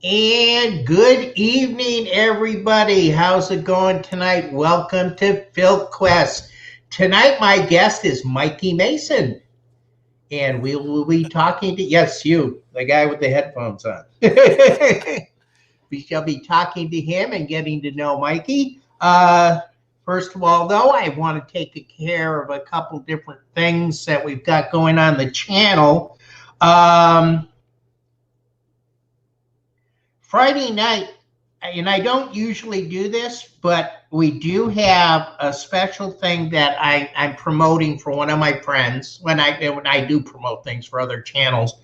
And good evening, everybody. How's it going tonight? Welcome to Filk Quest. Tonight, my guest is Mikey Mason, and we will be talking to, yes, you, the guy with the headphones on. We shall be talking to him and getting to know Mikey. First of all, though, I want to take care of a couple different things that we've got going on the channel. Friday night, and I don't usually do this, but we do have a special thing that I'm promoting for one of my friends when I do promote things for other channels.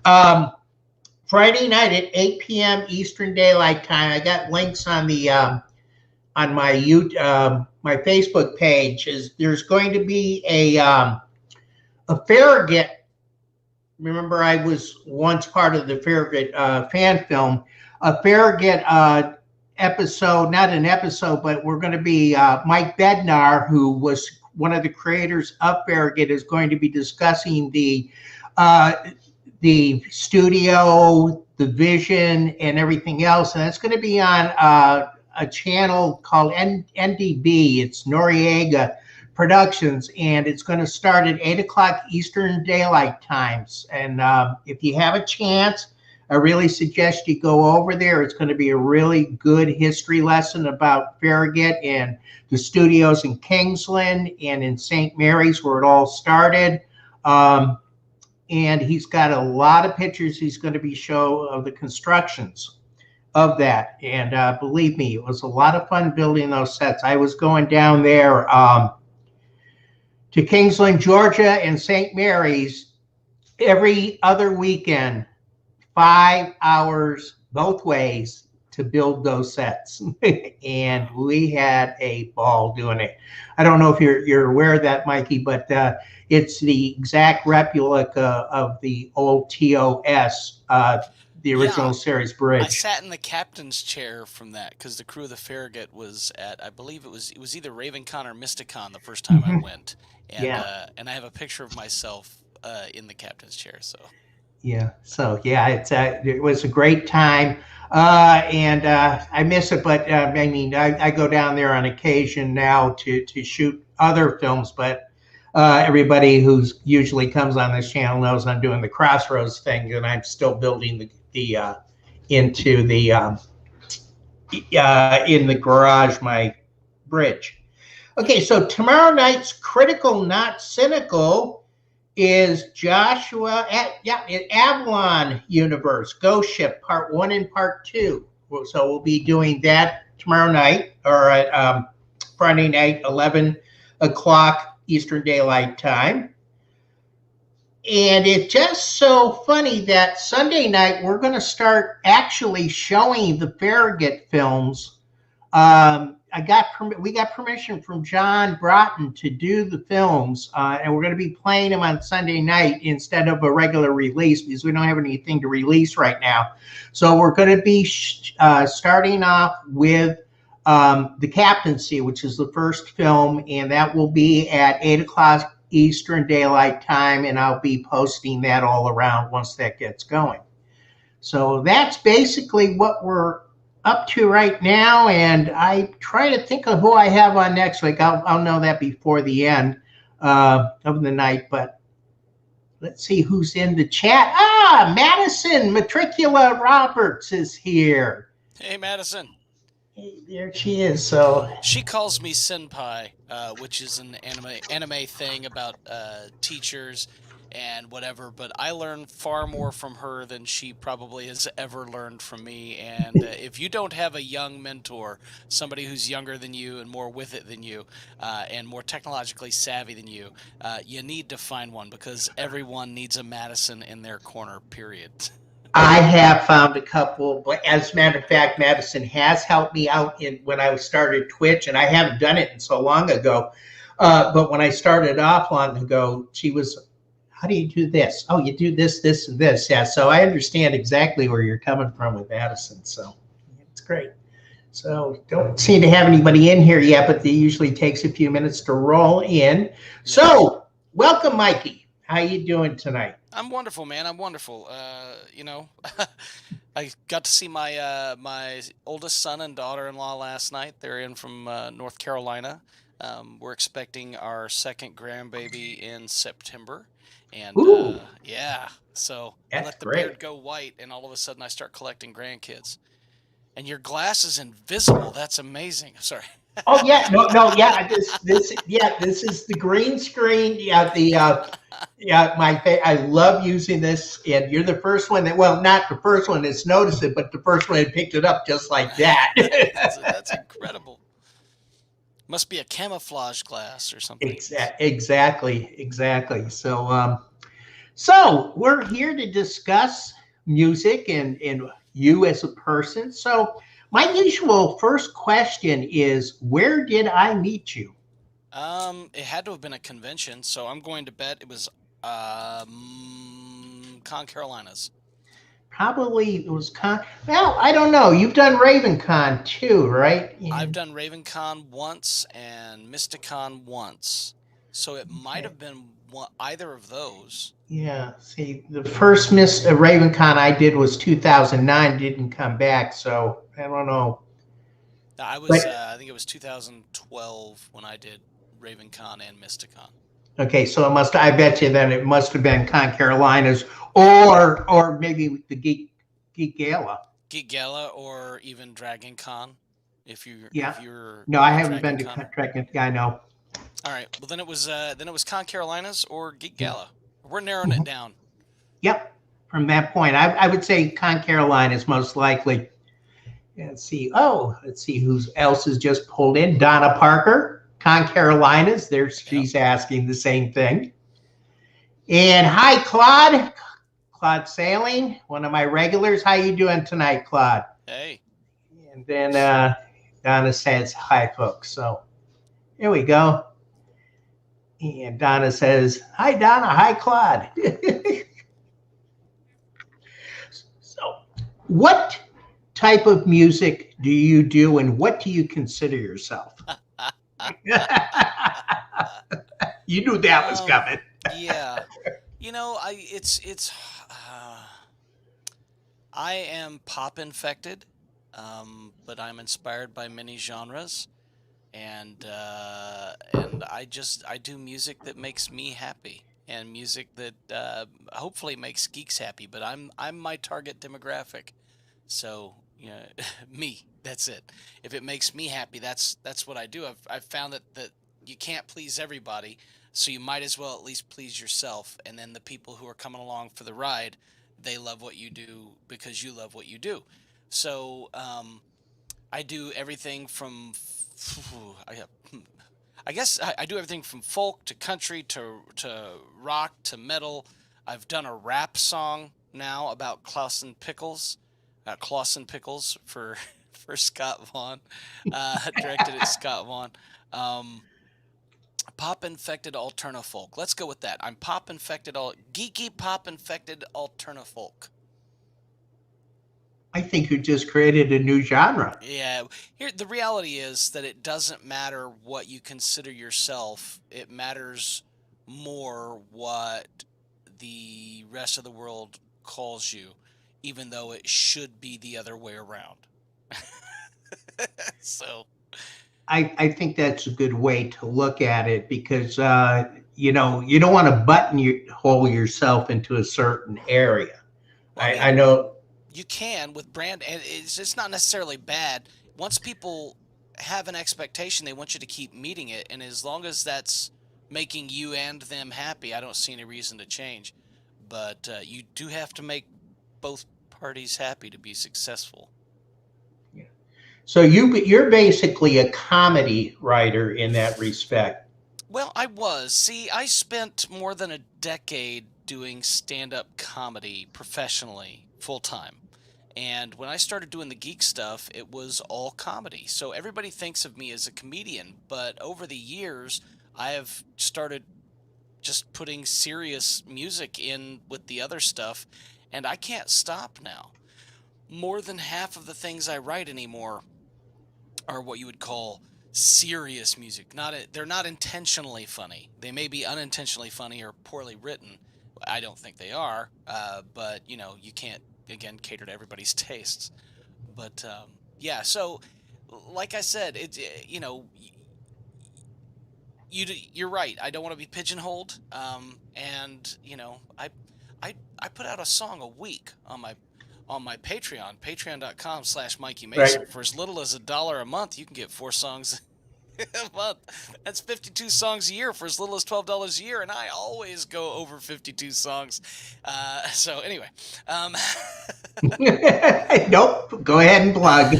Friday night at 8 p.m. Eastern Daylight Time. I got links on the on my my Facebook page. There's going to be a Farragut. Remember, I was once part of the Farragut fan film. A Farragut episode, not an episode, but we're going to be Mike Bednar, who was one of the creators of Farragut, is going to be discussing the studio, the vision, and everything else. And it's going to be on a channel called NDB. It's Noriega Productions, and it's going to start at 8 o'clock Eastern Daylight Times. And if you have a chance, I really suggest you go over there. It's going to be a really good history lesson about Farragut and the studios in Kingsland and in St. Mary's, where it all started. And he's got a lot of pictures he's going to be show of the constructions of that. And believe me, it was a lot of fun building those sets. I was going down there to Kingsland, Georgia, and St. Mary's every other weekend. 5 hours both ways to build those sets. And we had a ball doing it. I don't know if you're aware of that, Mikey, but it's the exact replica of the old TOS, the original series bridge. I sat in the captain's chair from that because the crew of the Farragut was at, I believe it was either RavenCon or Mysticon the first time I went. And and I have a picture of myself in the captain's chair. So it was a great time, and I miss it. But I mean, I go down there on occasion now to shoot other films. But everybody who's usually comes on this channel knows I'm doing the Crossroads thing, and I'm still building the into the in the garage my bridge. Okay, so tomorrow night's Critical Not Cynical is Joshua at Avalon Universe Ghost Ship Part 1 and Part 2. So we'll be doing that tomorrow night, or at Friday night, 11 o'clock Eastern Daylight Time. And it's just so funny that Sunday night we're going to start actually showing the Farragut films. We got permission from John Broughton to do the films, and we're going to be playing them on Sunday night instead of a regular release because we don't have anything to release right now. So we're going to be starting off with The Captaincy, which is the first film, and that will be at 8 o'clock Eastern Daylight Time, and I'll be posting that all around once that gets going. So that's basically what we're up to right now, and I try to think of who I have on next week. I'll know that before the end of the night, but let's see who's in the chat. Madison Matricula Roberts is here. Hey, Madison. Hey, there she is. So she calls me senpai, which is an anime thing about teachers and whatever, but I learn far more from her than she probably has ever learned from me. And if you don't have a young mentor, somebody who's younger than you and more with it than you, and more technologically savvy than you, you need to find one, because everyone needs a Madison in their corner, period. I have found a couple, but as a matter of fact, Madison has helped me out when I started Twitch, and I haven't done it in so long ago. But when I started off long ago, she was, how do you do this? Oh, you do this, this, and this. Yeah, so I understand exactly where you're coming from with Madison. So it's great. So don't seem to have anybody in here yet, but it usually takes a few minutes to roll in. So welcome, Mikey. How you doing tonight? I'm wonderful, man. I'm wonderful. I got to see my oldest son and daughter-in-law last night. They're in from North Carolina. We're expecting our second grandbaby in September, and Ooh, yeah, so I that's let the great. beard go white, and all of a sudden I start collecting grandkids. And your glass is invisible. That's amazing. Sorry. Oh yeah, no, yeah. This is the green screen. Yeah, yeah. I love using this, and you're the first one that, well, not the first one that's noticed it, but the first one that picked it up just like that. That's incredible. Must be a camouflage glass or something. Exactly. So we're here to discuss music and you as a person. So my usual first question is, where did I meet you? It had to have been a convention, so I'm going to bet it was Con Carolinas. Probably it was well, I don't know. You've done RavenCon too, right? I've And done RavenCon once and Mysticon once, so it might okay. have been either of those. Yeah. See, the first Miss RavenCon I did was 2009. Didn't come back, so I don't know. But I think it was 2012 when I did RavenCon and Mysticon. okay, so it must. I bet you then it must have been Con Carolinas, or maybe the Geek Gala. Geek Gala or even Dragon Con, Yeah. if you're No, I a haven't Dragon been to Conner. Trek Guy. No. All right. Well, then it was Con Carolinas or Geek Yeah. Gala. We're narrowing it Mhm. down. Yep. From that point, I would say Con Carolinas most likely. Let's see. Oh, let's see who else has just pulled in. Donna Parker, Con Carolinas. There's Yep. she's asking the same thing. And hi, Claude. Claude Sailing, one of my regulars. How you doing tonight, Claude? Hey. And then Donna says hi, folks. So here we go. And Donna says, hi, Donna. Hi, Claude. So, what type of music do you do and what do you consider yourself? You knew that was coming. Yeah. It's I am pop infected, but I'm inspired by many genres, and I do music that makes me happy, and music that hopefully makes geeks happy. But I'm my target demographic, so me. That's it. If it makes me happy, that's what I do. I've found that you can't please everybody, so you might as well at least please yourself, and then the people who are coming along for the ride, they love what you do because you love what you do. So I do everything from I guess I do everything from folk to country to rock to metal. I've done a rap song now about Clausen Pickles for for Scott Vaughn, directed at Scott Vaughn. Um, Pop infected alterna folk. Let's go with that. I'm pop infected geeky pop infected alterna folk. I think you just created a new genre. Yeah, here the reality is that it doesn't matter what you consider yourself. It matters more what the rest of the world calls you, even though it should be the other way around. So, I think that's a good way to look at it because you don't want to hole yourself into a certain area. well, I I mean, know. you can with brand, and it's not necessarily bad. Once people have an expectation, they want you to keep meeting it, and as long as that's making you and them happy, I don't see any reason to change. But you do have to make both parties happy to be successful. So you're basically a comedy writer in that respect. Well, I was. See, I spent more than a decade doing stand-up comedy professionally, full time. And when I started doing the geek stuff, it was all comedy. So everybody thinks of me as a comedian, but over the years, I have started just putting serious music in with the other stuff, and I can't stop now. More than half of the things I write anymore are what you would call serious music. They're not intentionally funny. They may be unintentionally funny or poorly written. I don't think they are, but you can't again cater to everybody's tastes. But yeah, so like I said, you're right. I don't want to be pigeonholed. And I put out a song a week on my Patreon, patreon.com/Mikey Mason. Right. For as little as $1 a month, you can get 4 songs a month. That's 52 songs a year for as little as $12 a year, and I always go over 52 songs. So anyway, um, Nope. Go ahead and plug.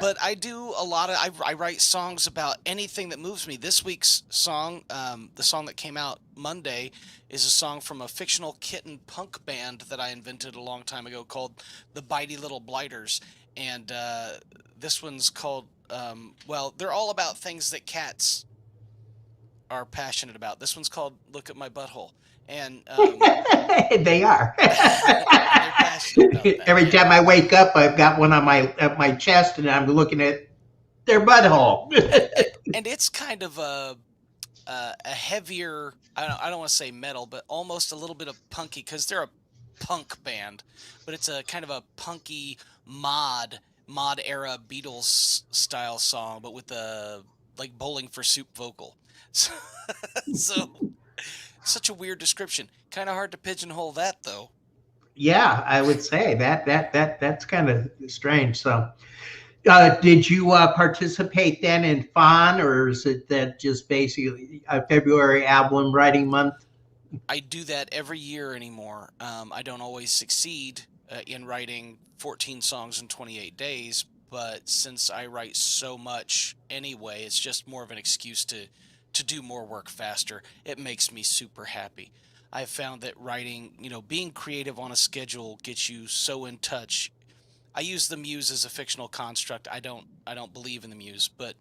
but I do a lot of I write songs about anything that moves me. This week's song, the song that came out Monday, is a song from a fictional kitten punk band that I invented a long time ago called the Bitey Little Blighters, and this one's called well, they're all about things that cats are passionate about. This one's called "Look at My Butthole," and They are. and they're passionate about that. Every time I wake up, I've got one on my chest, and I'm looking at their butthole. And it's kind of a heavier. I don't want to say metal, but almost a little bit of punky because they're a punk band, but it's a kind of a punky mod era Beatles style song, but with the like Bowling for Soup vocal. So, so such a weird description. Kind of hard to pigeonhole that though. Yeah, I would say that's kind of strange. So, did you participate then in FON, or is it that just basically a February album writing month? I do that every year anymore. I don't always succeed in writing 14 songs in 28 days, but since I write so much anyway, it's just more of an excuse to do more work faster. It makes me super happy. I've found that writing, being creative on a schedule gets you so in touch. I use the muse as a fictional construct. I don't believe in the muse, but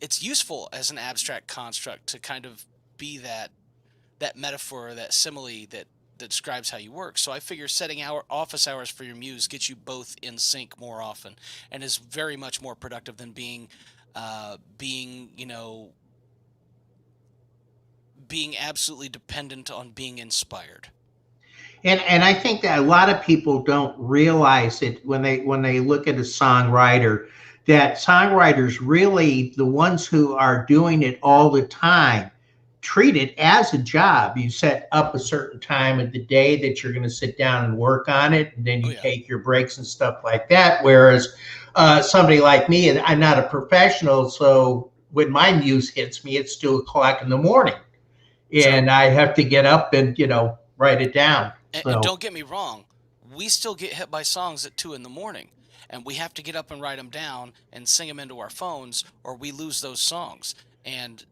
it's useful as an abstract construct to kind of be that metaphor, that simile that describes how you work. So I figure setting our office hours for your muse gets you both in sync more often, and is very much more productive than being absolutely dependent on being inspired. And I think that a lot of people don't realize it when they look at a songwriter, that songwriters really, the ones who are doing it all the time, treat it as a job. You set up a certain time of the day that you're going to sit down and work on it, and then Oh you yeah. take your breaks and stuff like that. Whereas somebody like me, and I'm not a professional, so when my muse hits me, it's 2 o'clock in the morning, Sure. and I have to get up and write it down. And So don't get me wrong, we still get hit by songs at 2 in the morning, and we have to get up and write them down and sing them into our phones, or we lose those songs. And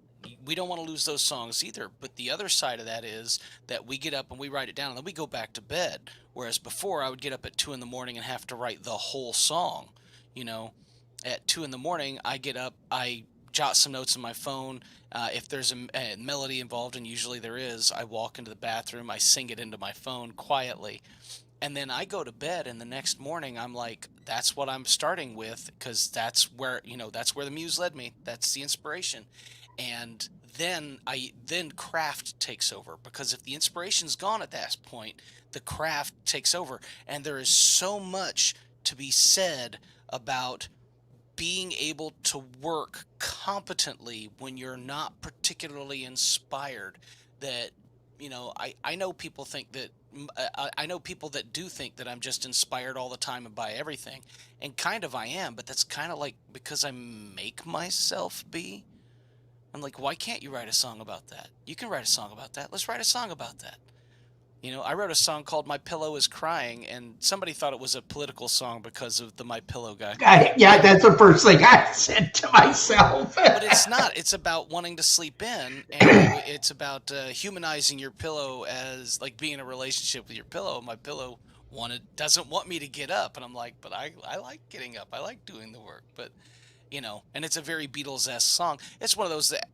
we don't want to lose those songs either. But the other side of that is that we get up and we write it down, and then we go back to bed. Whereas before, I would get up at 2 in the morning and have to write the whole song. You know, at 2 in the morning, I get up, I jot some notes on my phone. If there's a melody involved, and usually there is, I walk into the bathroom, I sing it into my phone quietly, and then I go to bed. And the next morning, I'm like, that's what I'm starting with, because that's where the muse led me. That's the inspiration, and then craft takes over, because if the inspiration's gone at that point, the craft takes over, and there is so much to be said about being able to work competently when you're not particularly inspired. That I know people think that I know people that do think that I'm just inspired all the time and by everything, and kind of I am, but that's kind of like because I make myself be. I'm like, why can't you write a song about that? You can write a song about that. Let's write a song about that. I wrote a song called "My Pillow Is Crying," and somebody thought it was a political song because of the My Pillow guy. yeah, that's the first thing I said to myself. But it's not. It's about wanting to sleep in, and it's about humanizing your pillow as like being in a relationship with your pillow. My pillow doesn't want me to get up, and I'm like, but I like getting up. I like doing the work, but and it's a very Beatles-esque song. It's one of those that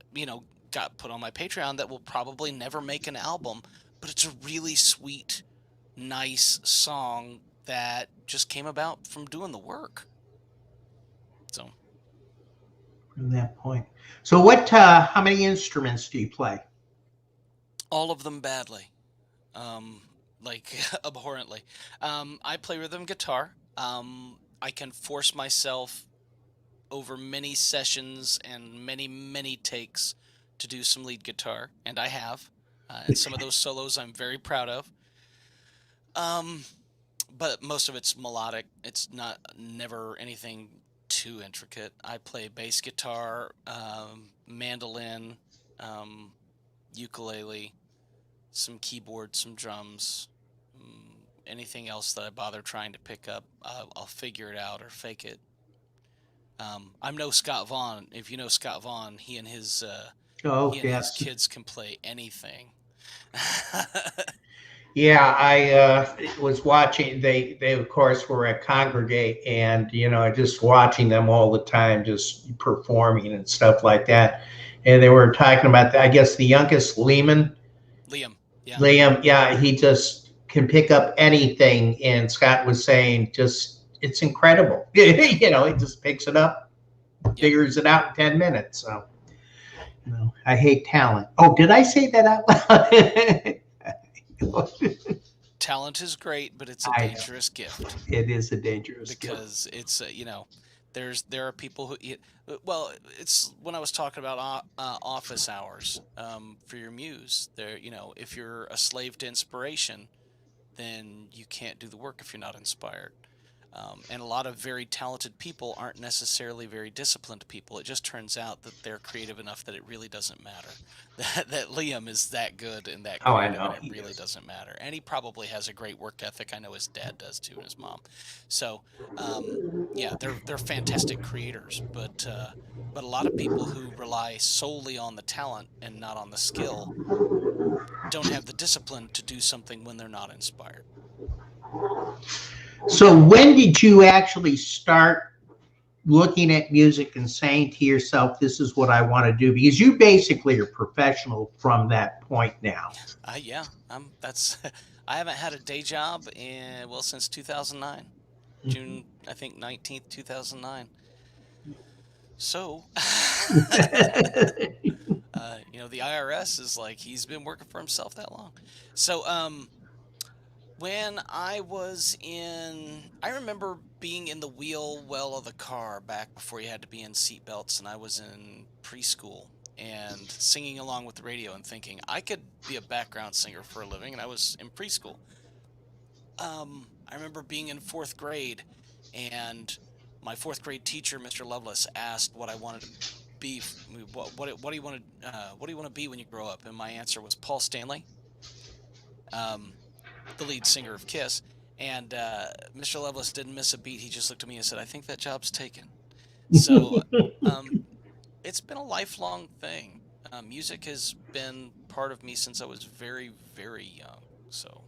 got put on my Patreon that will probably never make an album, but it's a really sweet, nice song that just came about from doing the work. So from that point. So how many instruments do you play? All of them badly. Like abhorrently. I play rhythm guitar. I can force myself over many sessions and many takes to do some lead guitar, and I have. And some of those solos I'm very proud of. Um, but most of it's melodic. It's not never anything too intricate. I play bass guitar, mandolin, um, ukulele, some keyboard, some drums, anything else that I bother trying to pick up, I'll figure it out or fake it. I'm no Scott Vaughn. If you know Scott Vaughn, Oh, he and his yes. kids can play anything. Yeah, I was watching. They of course were at Congregate, and just watching them all the time, just performing and stuff like that. And they were talking about, I guess, the youngest Liam, yeah, Liam. Yeah, he just can pick up anything. And Scott was saying, just it's incredible. yep, He just picks it up, yep. figures it out in 10 minutes. So, I hate talent. Oh, did I say that out loud? Talent is great, but it's a I dangerous gift It is a dangerous gift. because it's there are people who well, it's when I was talking about office hours for your muse. There, if you're a slave to inspiration, then you can't do the work if you're not inspired. And a lot of very talented people aren't necessarily very disciplined people. It just turns out that they're creative enough that it really doesn't matter. That Liam is that good and that Oh, I creative, know and it he really is. doesn't matter. And he probably has a great work ethic. I know his dad does too, and his mom. So, yeah, they're fantastic creators. But a lot of people who rely solely on the talent and not on the skill don't have the discipline to do something when they're not inspired. So when did you actually start looking at music and saying to yourself, "This is what I want to do"? Because you basically are professional from that point now. Yeah, that's I haven't had a day job since 2009, June I think 19th, 2009. So, the IRS is like he's been working for himself that long. So, when I remember being in the wheel well of the car back before you had to be in seatbelts, and I was in preschool and singing along with the radio and thinking I could be a background singer for a living, and I was in preschool. I remember being in fourth grade, and my fourth grade teacher, Mr. Lovelace, asked what I wanted to be. What do you want to be when you grow up? And my answer was Paul Stanley, um, the lead singer of Kiss. And Mr. Lovelace didn't miss a beat. He just looked at me and said, "I think that job's taken." So um, it's been a lifelong thing. Music has been part of me since I was very, very young. So.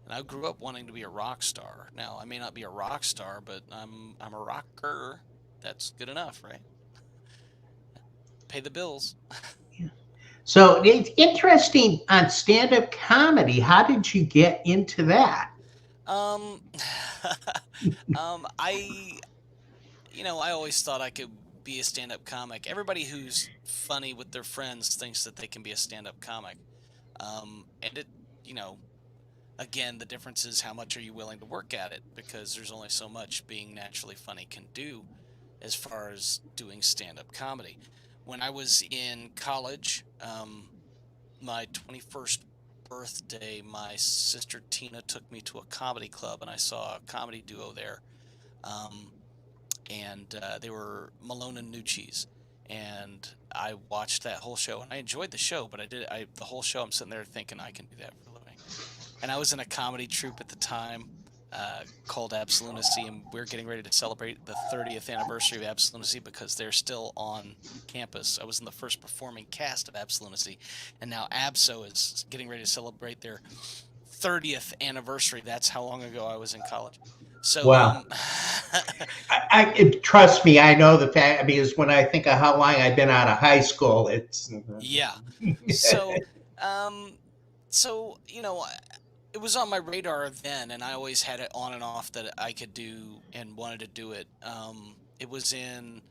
And I grew up wanting to be a rock star. Now, I may not be a rock star, but I'm a rocker. That's good enough, right? Pay the bills. So it's interesting on stand-up comedy. How did you get into that? Um, I I always thought I could be a stand-up comic. Everybody who's funny with their friends thinks that they can be a stand-up comic. And you know, again, the difference is how much are you willing to work at it, because there's only so much being naturally funny can do as far as doing stand-up comedy. When I was in college, my 21st birthday, my sister Tina took me to a comedy club, and I saw a comedy duo there. Um, and they were Malone and Nucci's. And I watched that whole show, and I enjoyed the show, but the whole show I'm sitting there thinking I can do that for a living. And I was in a comedy troupe at the time called Absolunacy, and we're getting ready to celebrate the 30th anniversary of Absolunacy because they're still on campus. I was in the first performing cast of Absolunacy, and now Abso is getting ready to celebrate their 30th anniversary. That's how long ago I was in college. So, Wow. Trust me, I know the fact, because when I think of how long I've been out of high school, it's yeah. So, um, it was on my radar then, and I always had it on and off that I could do and wanted to do it. It was in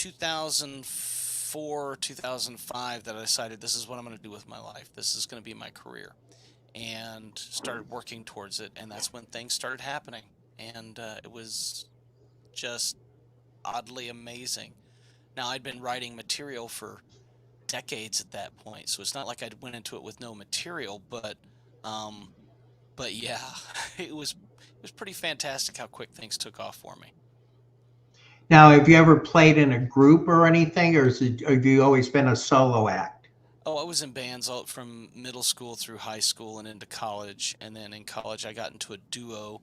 2004, 2005 that I decided this is what I'm going to do with my life. This is going to be my career, and started working towards it. And that's when things started happening. And it was just oddly amazing. Now, I'd been writing material for decades at that point, so it's not like I went into it with no material, but yeah, it was pretty fantastic how quick things took off for me. Now, have you ever played in a group or anything, or have you always been a solo act? Oh, I was in bands all from middle school through high school and into college, and then in college I got into a duo,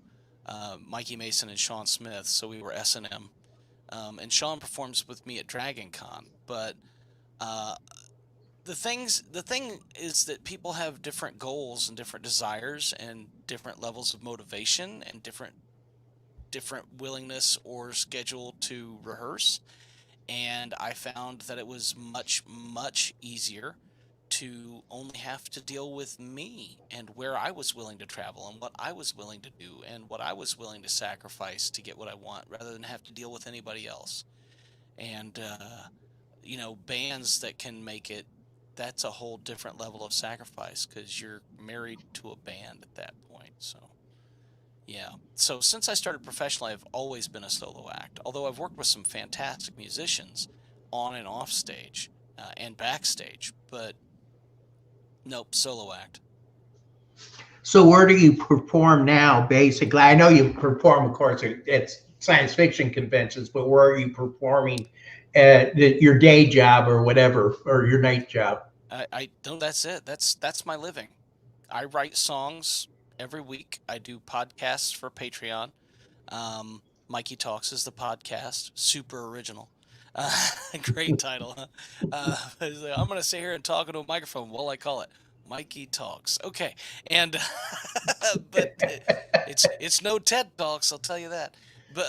Mikey Mason and Sean Smith, so we were S&M. And Sean performs with me at Dragon Con, but the thing is that people have different goals and different desires and different levels of motivation and different willingness or schedule to rehearse. And I found that it was much, much easier to only have to deal with me and where I was willing to travel and what I was willing to do and what I was willing to sacrifice to get what I want, rather than have to deal with anybody else. And bands that can make it, that's a whole different level of sacrifice, because you're married to a band at that point. So yeah, so since I started professionally, I've always been a solo act, although I've worked with some fantastic musicians on and off stage and backstage, but nope, solo act. So where do you perform now, basically? I know you perform, of course, at science fiction conventions, but where are you performing at your day job or whatever, or your night job? I don't, that's it. That's my living. I write songs every week. I do podcasts for Patreon. Mikey Talks is the podcast. Super original. Great title, huh? I'm going to sit here and talk into a microphone. Well, I call it Mikey Talks. Okay. And, but it's no TED Talks, I'll tell you that. But,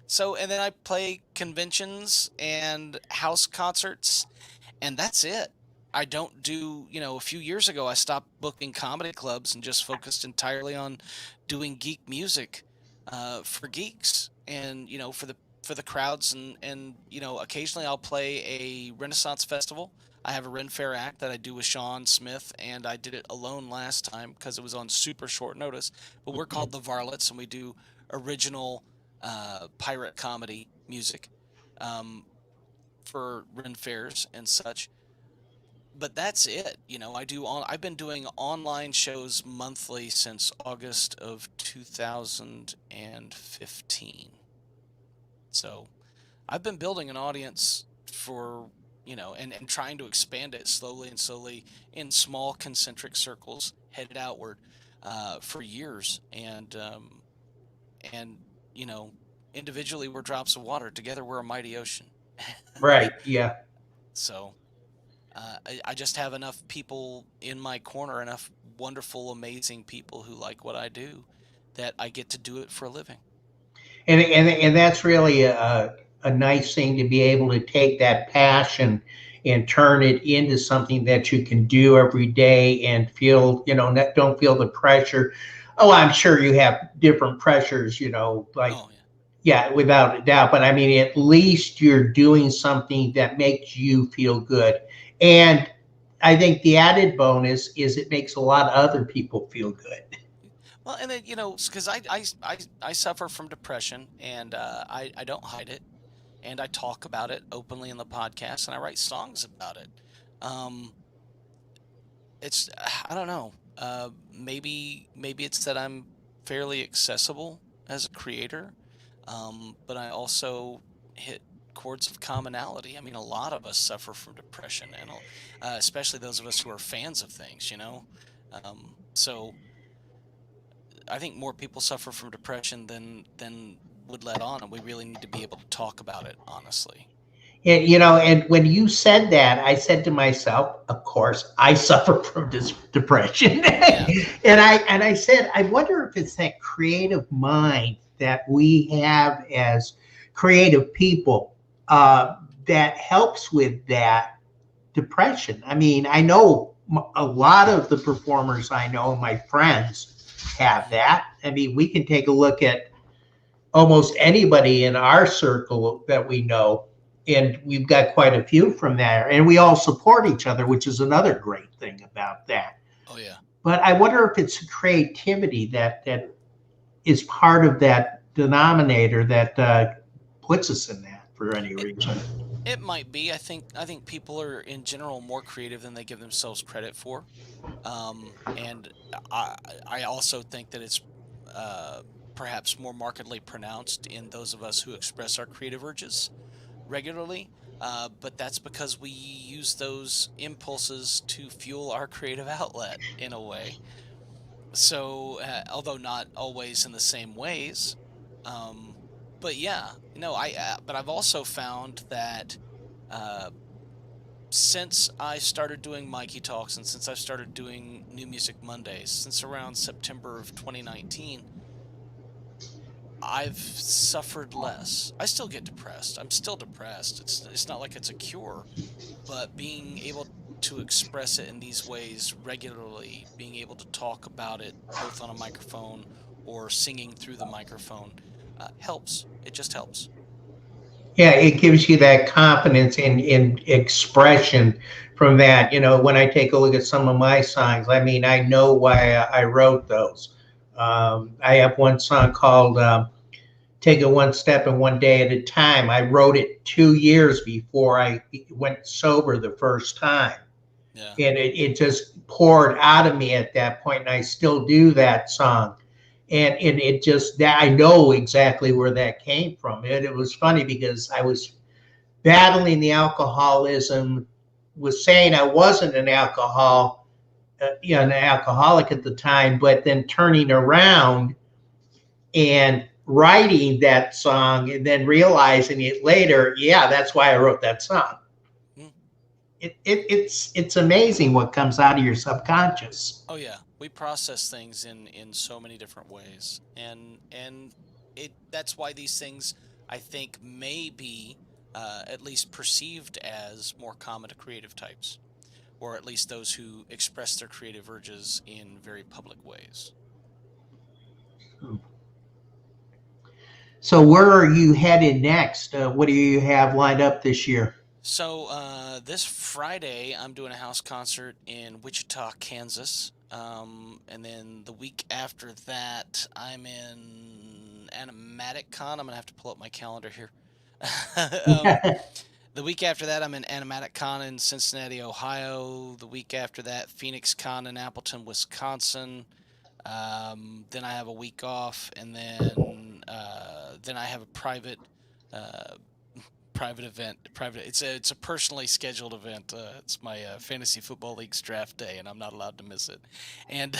so, and then I play conventions and house concerts, and that's it. I don't do, a few years ago, I stopped booking comedy clubs and just focused entirely on doing geek music for geeks and, for the crowds. And occasionally I'll play a Renaissance festival. I have a Ren Fair act that I do with Sean Smith, and I did it alone last time because it was on super short notice. But we're called the Varlets, and we do original pirate comedy music for Ren Fairs and such. But that's it. I've been doing online shows monthly since August of 2015. So I've been building an audience for, and trying to expand it slowly in small concentric circles headed outward for years. And individually we're drops of water. Together we're a mighty ocean. Right. Yeah. So I just have enough people in my corner, enough wonderful, amazing people who like what I do, that I get to do it for a living. And that's really a nice thing, to be able to take that passion and turn it into something that you can do every day and feel, don't feel the pressure. Oh, I'm sure you have different pressures, like, Oh, yeah, without a doubt. But I mean, at least you're doing something that makes you feel good. And I think the added bonus is it makes a lot of other people feel good. Well, and then, because I suffer from depression, and I don't hide it, and I talk about it openly in the podcast, and I write songs about it. I don't know. Maybe it's that I'm fairly accessible as a creator, but I also hit chords of commonality. I mean, a lot of us suffer from depression, and especially those of us who are fans of things, So I think more people suffer from depression than would let on, and we really need to be able to talk about it honestly. And when you said that, I said to myself, of course, I suffer from depression. Yeah. and I said, I wonder if it's that creative mind that we have as creative people that helps with that depression. I mean, I know a lot of the performers I know, my friends, have that. I mean, we can take a look at almost anybody in our circle that we know. And we've got quite a few from there. And we all support each other, which is another great thing about that. Oh yeah. But I wonder if it's creativity that is part of that denominator that puts us in that for any It reason. it might be. I think people are in general more creative than they give themselves credit for. And I I also think that it's uh, perhaps more markedly pronounced in those of us who express our creative urges regularly. But that's because we use those impulses to fuel our creative outlet in a way. So, although not always in the same ways, um, but yeah, but I've also found that uh, since I started doing Mikey Talks and since I've started doing New Music Mondays, since around September of 2019, I've suffered less. I still get depressed. I'm still depressed. It's not like it's a cure, but being able to express it in these ways regularly, being able to talk about it both on a microphone or singing through the microphone, helps. It just helps. Yeah, it gives you that confidence in expression from that. When I take a look at some of my songs, I mean, I know why I wrote those. I have one song called Take It One Step and One Day at a Time. I wrote it 2 years before I went sober the first time. Yeah. And it just poured out of me at that point, and I still do that song. And it just, that I know exactly where that came from. And it was funny because I was battling the alcoholism, was saying I wasn't an alcoholic at the time, but then turning around and writing that song and then realizing it later, yeah, that's why I wrote that song. Mm. It's amazing what comes out of your subconscious. Oh yeah, we process things in so many different ways, and it that's why these things I think may be at least perceived as more common to creative types, or at least those who express their creative urges in very public ways. So where are you headed next? What do you have lined up this year? So this Friday, I'm doing a house concert in Wichita, Kansas. And then the week after that, I'm in Animatic Con. I'm gonna have to pull up my calendar here. um, the week after that, I'm in Animatic Con in Cincinnati, Ohio. The week after that, Phoenix Con in Appleton, Wisconsin. Then I have a week off, and then I have a uh, private event. Private. It's a personally scheduled event. It's my fantasy football league's draft day, and I'm not allowed to miss it. And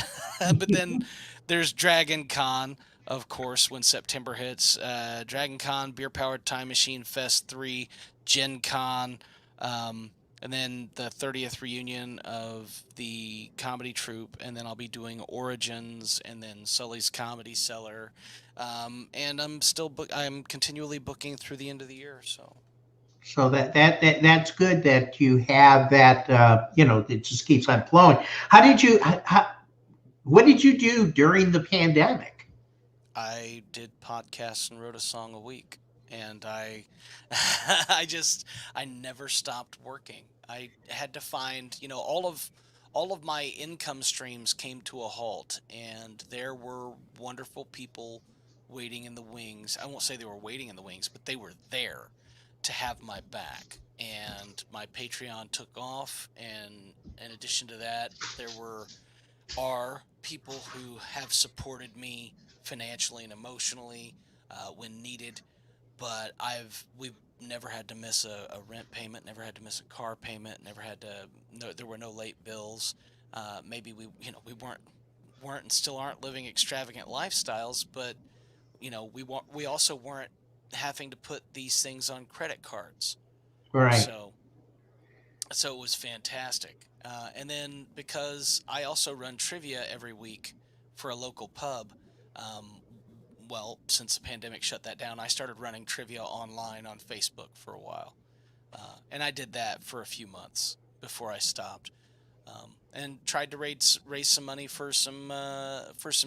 but then there's Dragon Con, of course, when September hits. Dragon Con, Beer Powered Time Machine Fest 3, Gen Con. Um, and then the 30th reunion of the comedy troupe, and then I'll be doing Origins, and then Sully's Comedy Cellar, and I'm continually booking through the end of the year. So So that's good that you have that. It just keeps on flowing. How did you? What did you do during the pandemic? I did podcasts and wrote a song a week, and I never stopped working. I had to find, all of my income streams came to a halt, and there were wonderful people waiting in the wings. I won't say they were waiting in the wings, but they were there to have my back. And my Patreon took off, and in addition to that, there are people who have supported me financially and emotionally when needed. But we've never had to miss a rent payment, never had to miss a car payment, never had to. No, there were no late bills. Maybe we weren't and still aren't living extravagant lifestyles, but we also weren't having to put these things on credit cards. Right. So it was fantastic. And then because I also run trivia every week for a local pub, um, well, since the pandemic shut that down, I started running trivia online on Facebook for a while. And I did that for a few months before I stopped. And tried to raise some money for some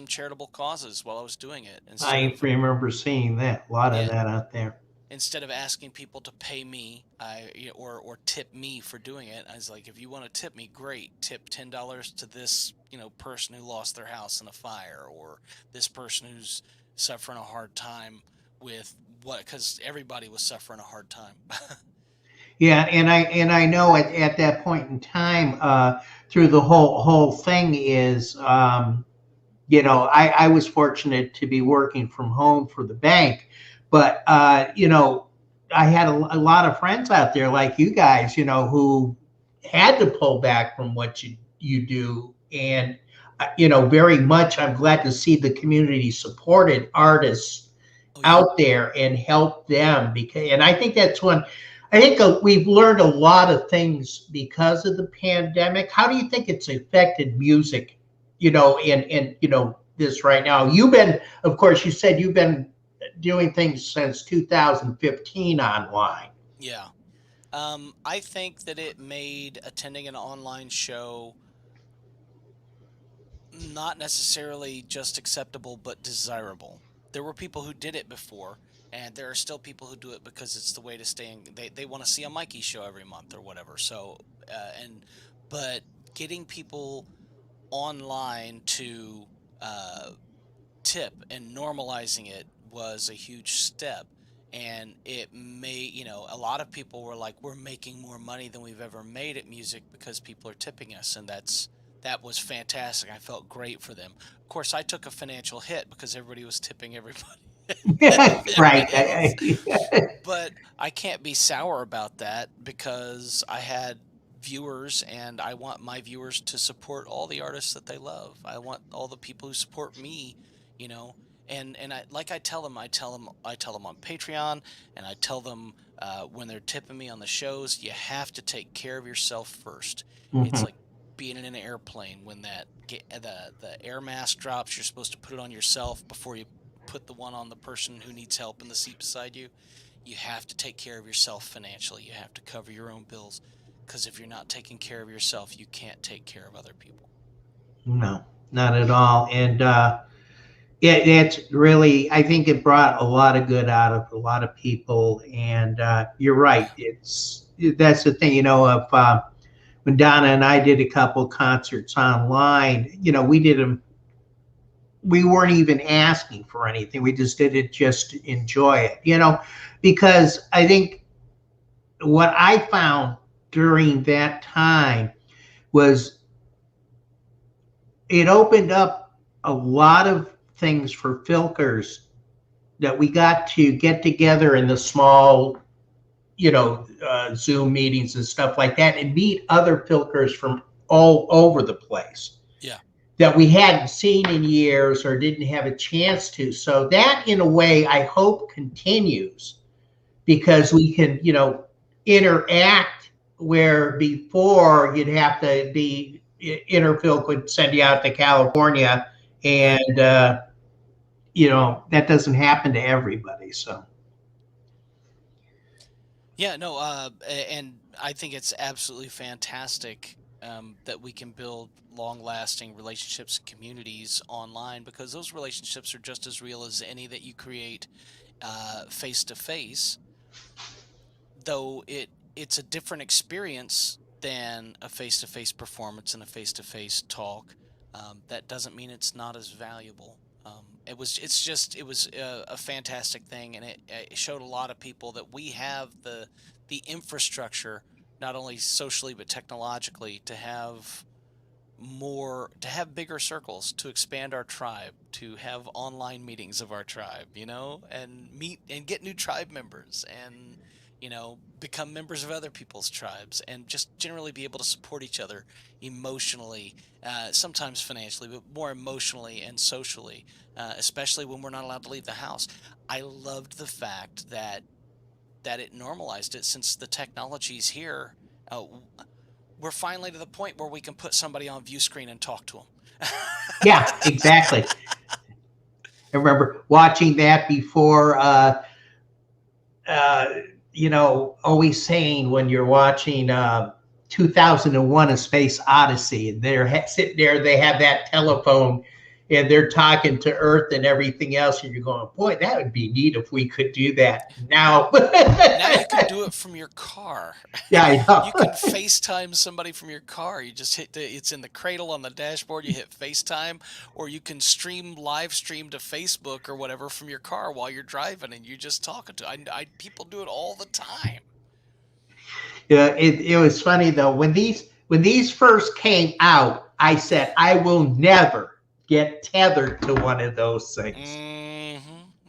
charitable causes while I was doing it, instead I of remember seeing that, a lot of yeah, that out there. instead of asking people to pay me, or tip me for doing it. I was like, if you want to tip me, great. Tip $10 to this person who lost their house in a fire, or this person who's suffering a hard time with what, because everybody was suffering a hard time. Yeah, and I know at that point in time, through the whole thing is, I was fortunate to be working from home for the bank, but I had a lot of friends out there like you guys, who had to pull back from what you do, and very much I'm glad to see the community supported artists Oh yeah. out there and help them, because and I think that's one. I think we've learned a lot of things because of the pandemic. How do you think it's affected music, in this right now? You've been, of course, you said you've been doing things since 2015 online. Yeah. I think that it made attending an online show not necessarily just acceptable, but desirable. There were people who did it before, and there are still people who do it because it's the way to stay in. They want to see a Mikey show every month or whatever. So, but getting people online to uh, tip and normalizing it was a huge step. And it made, a lot of people were like, we're making more money than we've ever made at music because people are tipping us. And that was fantastic. I felt great for them. Of course, I took a financial hit because everybody was tipping everybody. Right. Everybody else. But I can't be sour about that because I had viewers, and I want my viewers to support all the artists that they love. I want all the people who support me, you know. And I tell them, I tell them on Patreon, and I tell them when they're tipping me on the shows, you have to take care of yourself first. It's Mhm. like being in an airplane. When the air mask drops, you're supposed to put it on yourself before you put the one on the person who needs help in the seat beside you. You have to take care of yourself financially. You have to cover your own bills, because if you're not taking care of yourself, you can't take care of other people. No, not at all. And it's really, I think it brought a lot of good out of a lot of people. And you're right. Yeah. That's the thing, of when Donna and I did a couple concerts online, we did them. We weren't even asking for anything. We just did it just to enjoy it, because I think what I found during that time was it opened up a lot of things for filkers, that we got to get together in the small, Zoom meetings and stuff like that, and meet other filkers from all over the place Yeah. that we hadn't seen in years or didn't have a chance to. So that, in a way, I hope continues, because Right. we can, interact where before you'd have to be, Interfilk would send you out to California, Right. and that doesn't happen to everybody. So Yeah. No. And I think it's absolutely fantastic that we can build long-lasting relationships and communities online, because those relationships are just as real as any that you create face to face. Though it's a different experience than a face-to-face performance and a face-to-face talk. That doesn't mean it's not as valuable. It was a fantastic thing, and it showed a lot of people that we have the infrastructure, not only socially but technologically, to have bigger circles, to expand our tribe, to have online meetings of our tribe, and meet and get new tribe members, and become members of other people's tribes, and just generally be able to support each other emotionally, sometimes financially, but more emotionally and socially, especially when we're not allowed to leave the house. I loved the fact that it normalized it, since the technology's here. We're finally to the point where we can put somebody on view screen and talk to them. yeah, exactly. I remember watching that before. Uh, Always saying when you're watching 2001: A Space Odyssey, and they're sitting there. They have that telephone, and they're talking to Earth and everything else. And you're going, boy, that would be neat if we could do that now. Now you can do it from your car. Yeah, I know. You can FaceTime somebody from your car. You just it's in the cradle on the dashboard. You hit FaceTime, or you can live stream to Facebook or whatever from your car while you're driving, and you're just talking to. People do it all the time. Yeah, it was funny though when these first came out. I said I will never get tethered to one of those things.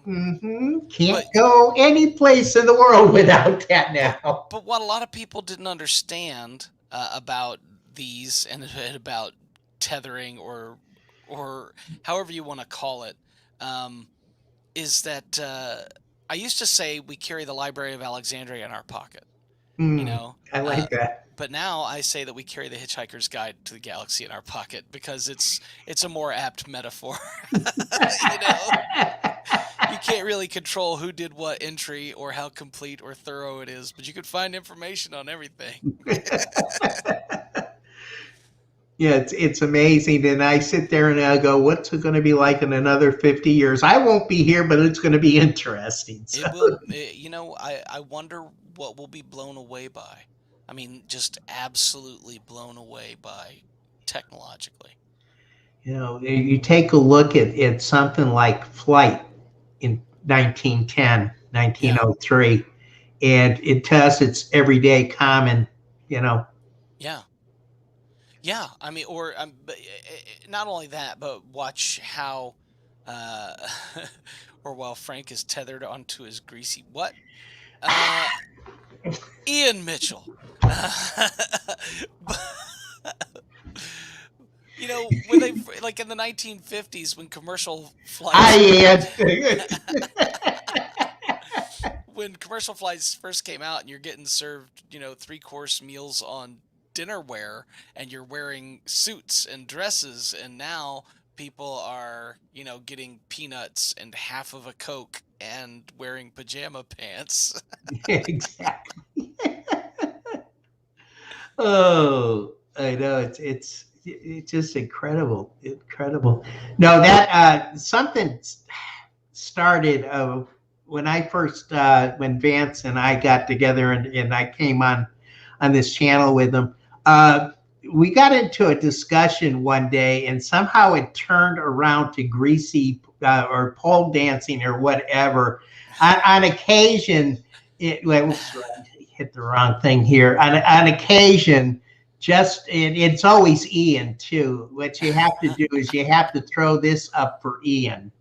Can't go any place in the world without that now. But what a lot of people didn't understand about these and about tethering or however you want to call it, is that I used to say we carry the Library of Alexandria in our pocket. I like that. But now I say that we carry the Hitchhiker's Guide to the Galaxy in our pocket because it's a more apt metaphor. You can't really control who did what entry or how complete or thorough it is, but you can find information on everything. Yeah, it's amazing. And I sit there and I go, what's it going to be like in another 50 years? I won't be here, but it's going to be interesting. So. It will. I wonder what we'll be blown away by. I mean, just absolutely blown away by technologically. You take a look at something like Flight in 1910, 1903, and it to us it's everyday common, Yeah. I mean, or not only that, but watch how, or while Frank is tethered onto his greasy what? Ian Mitchell. When they like in the 1950s when commercial flights. When commercial flights first came out, and you're getting served, 3-course meals on dinnerware, and you're wearing suits and dresses, and now people are, getting peanuts and half of a Coke and wearing pajama pants. Exactly. Oh, I know it's just incredible. No, that something started when I first when Vance and I got together and I came on this channel with him. We got into a discussion one day, and somehow it turned around to greasy or pole dancing or whatever. On occasion, hit the wrong thing here. On occasion, it's always Ian too. What you have to do is you have to throw this up for Ian.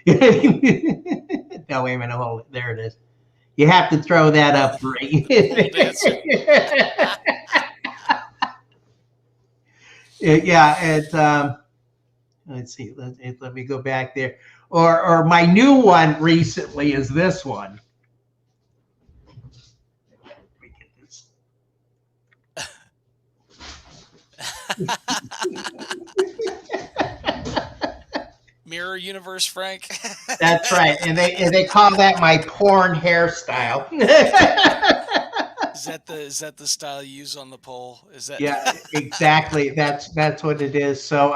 No, wait a minute. Hold it. There it is. You have to throw that up for Ian. Yeah, and let's see. Let me go back there. Or my new one recently is this one. Let me get this. Mirror Universe, Frank. That's right, and they call that my porn hairstyle. Is that the style you use on the pole? Is that? Yeah, exactly. That's what it is. So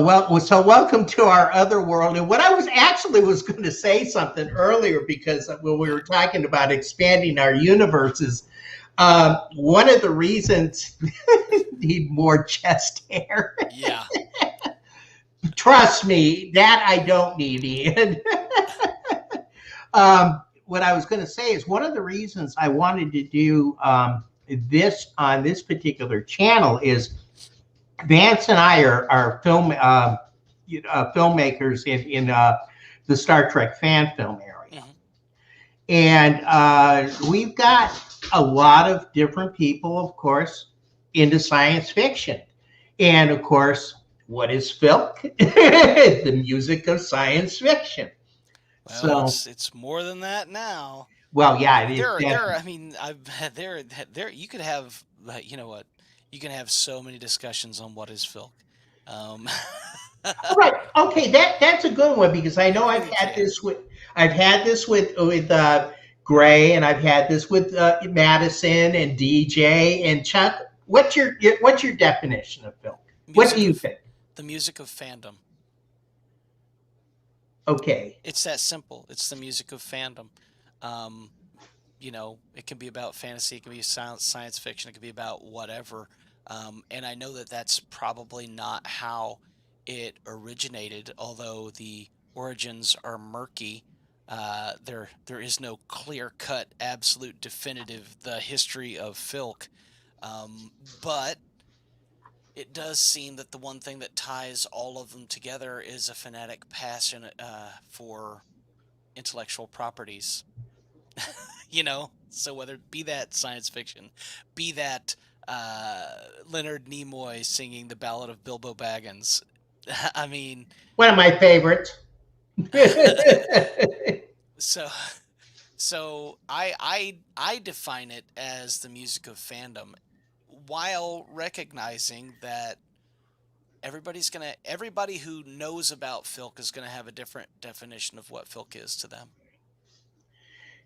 welcome to our other world. And what I was going to say something earlier, because when we were talking about expanding our universes, one of the reasons need more chest hair. Yeah. Trust me, that I don't need, Ian. What I was going to say is one of the reasons I wanted to do this on this particular channel is Vance and I are filmmakers in the Star Trek fan film area. Mm-hmm. And we've got a lot of different people, of course, into science fiction. And, of course, what is Filk? The music of science fiction. Well, so it's more than that now. Well, yeah, you could have, you can have so many discussions on what is Filk. Right. Okay, that's a good one, because I know I've had this with Gray, and I've had this with Madison and DJ and Chuck. What's your definition of Filk? What do you think? The music of fandom. Okay. It's that simple. It's the music of fandom. You know, it can be about fantasy, it can be science fiction, it can be about whatever. And I know that that's probably not how it originated, although the origins are murky. There is no clear-cut, absolute, definitive the history of Filk, but it does seem that the one thing that ties all of them together is a fanatic passion for intellectual properties. You know, so whether it be that science fiction, be that Leonard Nimoy singing the Ballad of Bilbo Baggins. I mean, one of my favorites. So I define it as the music of fandom, while recognizing that everybody who knows about Filk is gonna have a different definition of what Filk is to them.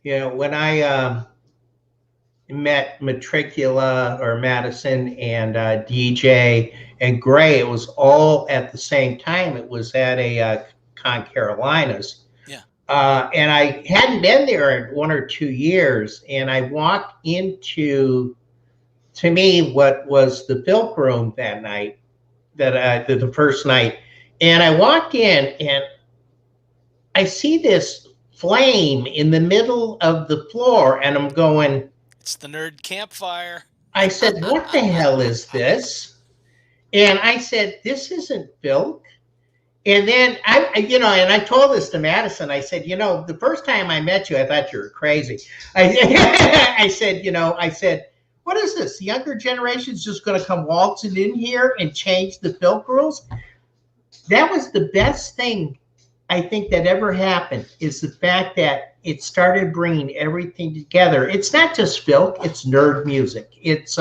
You know, when I met Matricula or Madison and DJ and Gray, it was all at the same time. It was at a Con Carolinas. Yeah. And I hadn't been there in 1 or 2 years. And I walked into, to me, what was the Filk room that night, the first night. And I walked in and I see this flame in the middle of the floor, and I'm going, it's the nerd campfire. I said, what the hell is this? And I said, this isn't Filk. And then and I told this to Madison. I said, the first time I met you, I thought you were crazy. I said, what is this? The younger generation's just going to come waltzing in here and change the Filk rules? That was the best thing I think that ever happened, is the fact that it started bringing everything together. It's not just Filk, it's nerd music. It's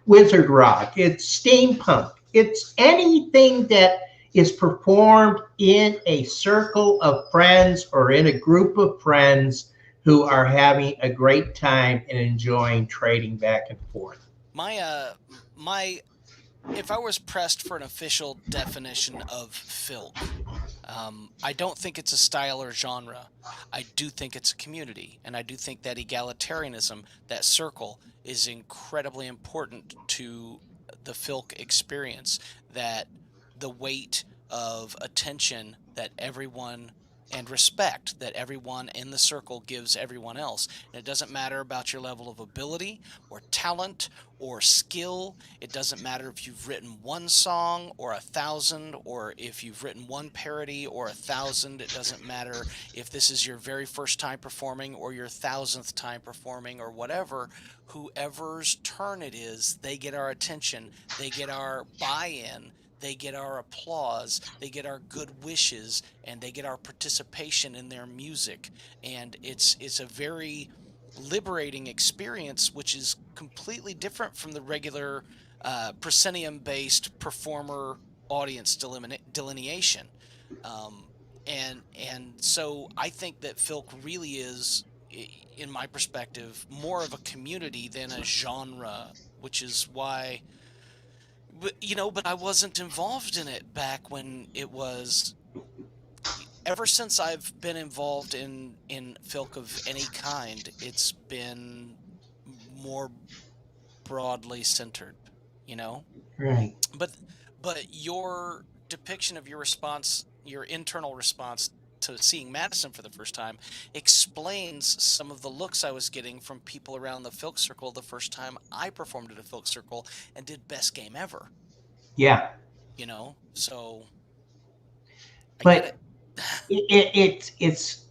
wizard rock. It's steampunk. It's anything that is performed in a circle of friends or in a group of friends who are having a great time and enjoying trading back and forth. If I was pressed for an official definition of Filk, I don't think it's a style or genre. I do think it's a community, and I do think that egalitarianism, that circle, is incredibly important to the Filk experience. That the weight of attention that everyone and respect that everyone in the circle gives everyone else. And it doesn't matter about your level of ability or talent or skill. It doesn't matter if you've written one song or 1,000, or if you've written one parody or 1,000. It doesn't matter if this is your very first time performing or your 1,000th time performing or whatever. Whoever's turn it is, they get our attention. They get our buy-in. They get our applause, they get our good wishes, and they get our participation in their music. And it's a very liberating experience, which is completely different from the regular proscenium-based performer audience delineation. And so I think that Filk really is, in my perspective, more of a community than a genre, which is why... But I wasn't involved in it back when it was. Ever since I've been involved in Filk of any kind, it's been more broadly centered, Right. But your depiction of your response, your internal response to seeing Madison for the first time, explains some of the looks I was getting from people around the Filk circle the first time I performed at a Filk circle and did Best Game Ever. Yeah. So. But it's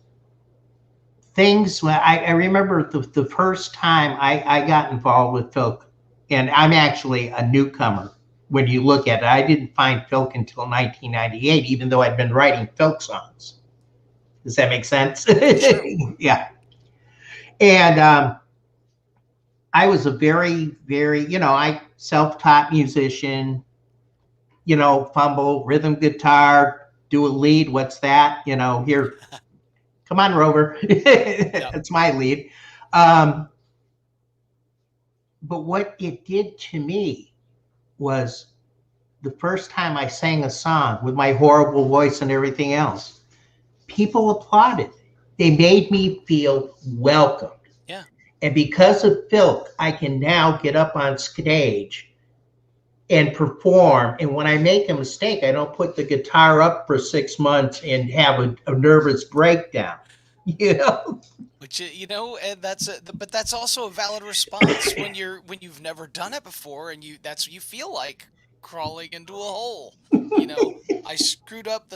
things. I remember the first time I got involved with Filk, and I'm actually a newcomer. When you look at it, I didn't find Filk until 1998, even though I'd been writing Filk songs. Does that make sense? Sure. Yeah. And I was a very, very, self-taught musician, fumble, rhythm guitar, do a lead. What's that? Here, Come on, Rover. That's my lead. But what it did to me was the first time I sang a song with my horrible voice and everything else, people applauded. They made me feel welcomed. Yeah. And because of Filk, I can now get up on stage and perform. And when I make a mistake, I don't put the guitar up for 6 months and have a nervous breakdown. You know, which and but that's also a valid response when you've never done it before, and you feel like crawling into a hole. I screwed up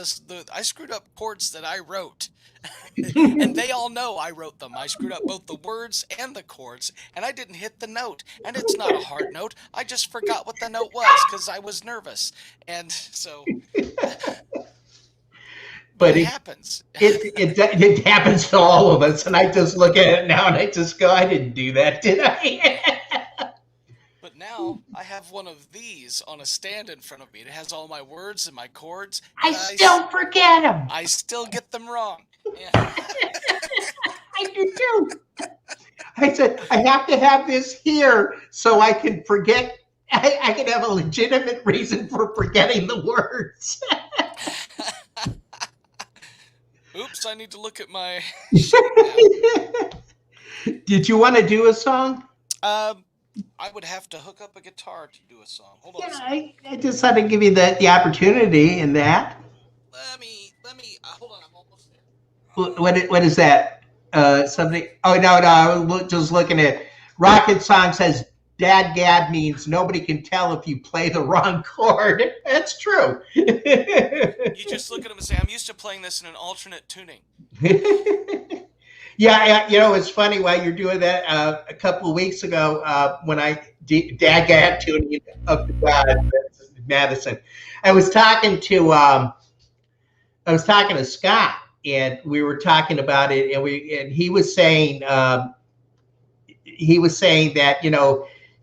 I screwed up chords that I wrote, and they all know I wrote them. I screwed up both the words and the chords, and I didn't hit the note, and it's not a hard note. I just forgot what the note was because I was nervous, and so. But it happens. It happens to all of us, and I just look at it now and I just go, I didn't do that, did I? But now I have one of these on a stand in front of me. It has all my words and my chords. I still forget them. I still get them wrong. Yeah. I do too. I said, I have to have this here so I can forget. I can have a legitimate reason for forgetting the words. Oops, I need to look at my Did you want to do a song? I would have to hook up a guitar to do a song. Hold on. I just had to give you the opportunity in that. Let me hold on, I'm almost there. What is that? Somebody? Oh, no, I was just looking at Rocket Song says Dad Gad means nobody can tell if you play the wrong chord. That's true. You just look at him and say, I'm used to playing this in an alternate tuning. Yeah, it's funny while you're doing that. A couple of weeks ago, when Dad Gad tuning up to God, Madison, I was talking to Scott, and we were talking about it, and he was saying that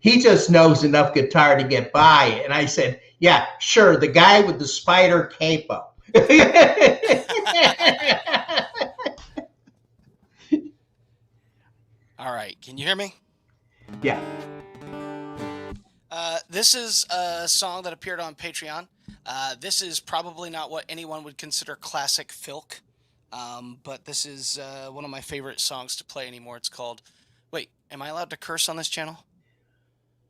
he just knows enough guitar to get by. And I said, yeah, sure, the guy with the spider capo. All right, can you hear me? Yeah. This is a song that appeared on Patreon. This is probably not what anyone would consider classic Filk, but this is one of my favorite songs to play anymore. It's called, wait, am I allowed to curse on this channel?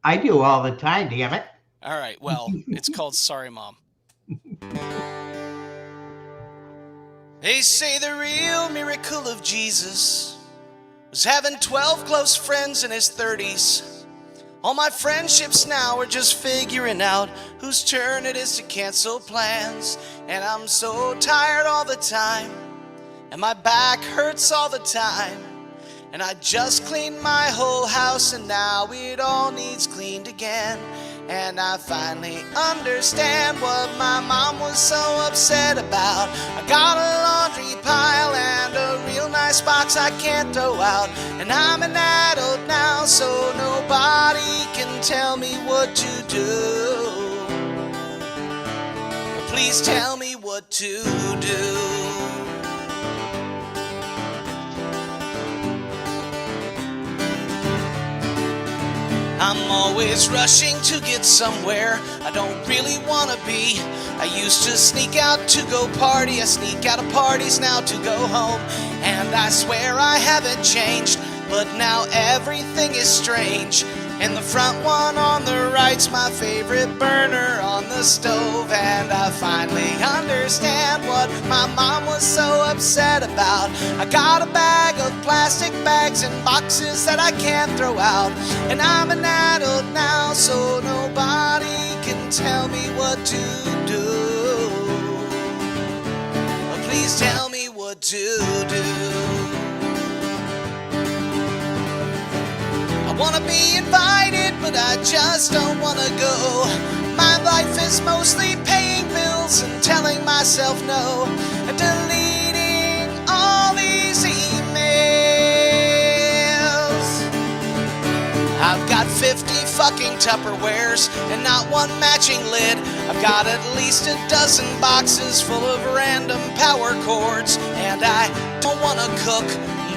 I do all the time, damn it. All right, well, it's called Sorry Mom. They say the real miracle of Jesus was having 12 close friends in his 30s. All my friendships now are just figuring out whose turn it is to cancel plans. And I'm so tired all the time, and my back hurts all the time. And I just cleaned my whole house, and now it all needs cleaned again. And I finally understand what my mom was so upset about. I got a laundry pile and a real nice box I can't throw out. And I'm an adult now, so nobody can tell me what to do. Please tell me what to do. I'm always rushing to get somewhere I don't really want to be. I used to sneak out to go party. I sneak out of parties now to go home. And I swear I haven't changed, but now everything is strange. And the front one on the right's my favorite burner on the stove. And I finally understand what my mom was so upset about. I got a bag of plastic bags and boxes that I can't throw out. And I'm an adult now, so nobody can tell me what to do. Please tell me what to do. I wanna be invited, but I just don't wanna go. My life is mostly paying bills and telling myself no, and deleting all these emails. I've got 50 fucking Tupperwares and not one matching lid. I've got at least a dozen boxes full of random power chords, and I don't want to cook,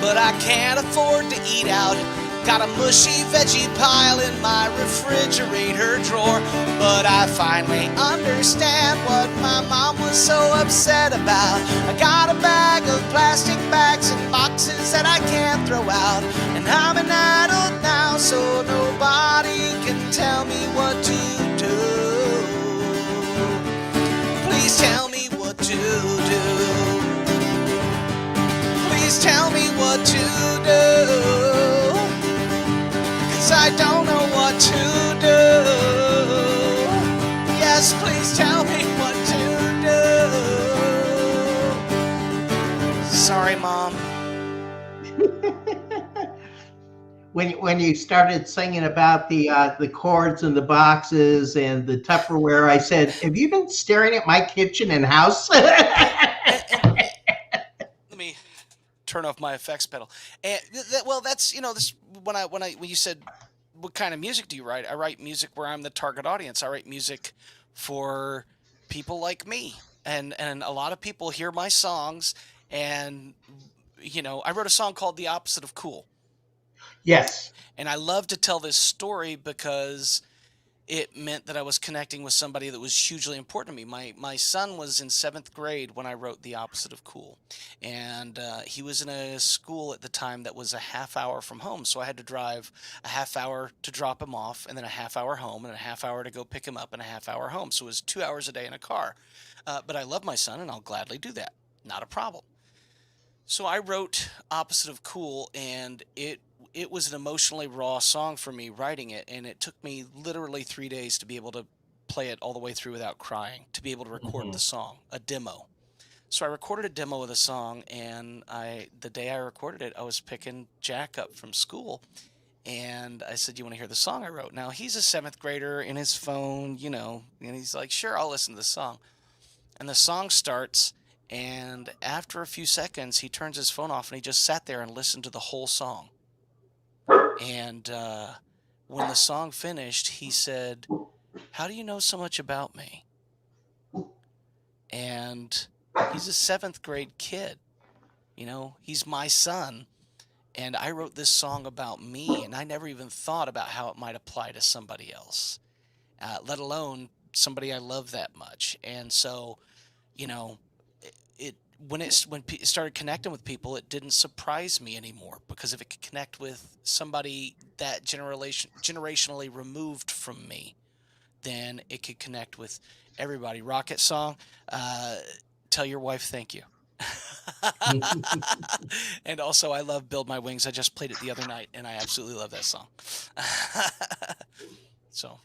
but I can't afford to eat out. Got a mushy veggie pile in my refrigerator drawer, but I finally understand what my mom was so upset about. I got a bag of plastic bags and boxes that I can't throw out, and I'm an adult now, so nobody can tell me what to do. Please tell me what to do. Please tell me what to do. I don't know what to do. Yes, please tell me what to do. Sorry, Mom. When you started singing about the chords and the boxes and the Tupperware, I said, "Have you been staring at my kitchen and house?" Let me turn off my effects pedal. And well, that's this when you said what kind of music do you write? I write music where I'm the target audience. I write music for people like me, and a lot of people hear my songs, and I wrote a song called "The Opposite of Cool." Yes. And I love to tell this story because it meant that I was connecting with somebody that was hugely important to me. My son was in 7th grade when I wrote The Opposite of Cool. And he was in a school at the time that was a half hour from home. So I had to drive a half hour to drop him off, and then a half hour home, and a half hour to go pick him up, and a half hour home. So it was 2 hours a day in a car. But I love my son, and I'll gladly do that. Not a problem. So I wrote Opposite of Cool, and it was an emotionally raw song for me writing it, and it took me literally 3 days to be able to play it all the way through without crying, to be able to record the song, a demo. So I recorded a demo of the song, and the day I recorded it, I was picking Jack up from school, and I said, "You want to hear the song I wrote?" Now, he's a 7th grader in his phone, and he's like, "Sure, I'll listen to the song." And the song starts, and after a few seconds, he turns his phone off, and he just sat there and listened to the whole song. And when the song finished, he said, "How do you know so much about me?" And he's a 7th grade kid. He's my son. And I wrote this song about me, and I never even thought about how it might apply to somebody else, let alone somebody I love that much. And so, when it started connecting with people, it didn't surprise me anymore, because if it could connect with somebody that generationally removed from me, then it could connect with everybody. Rocket song, tell your wife thank you. And also, I love Build My Wings. I just played it the other night, and I absolutely love that song. So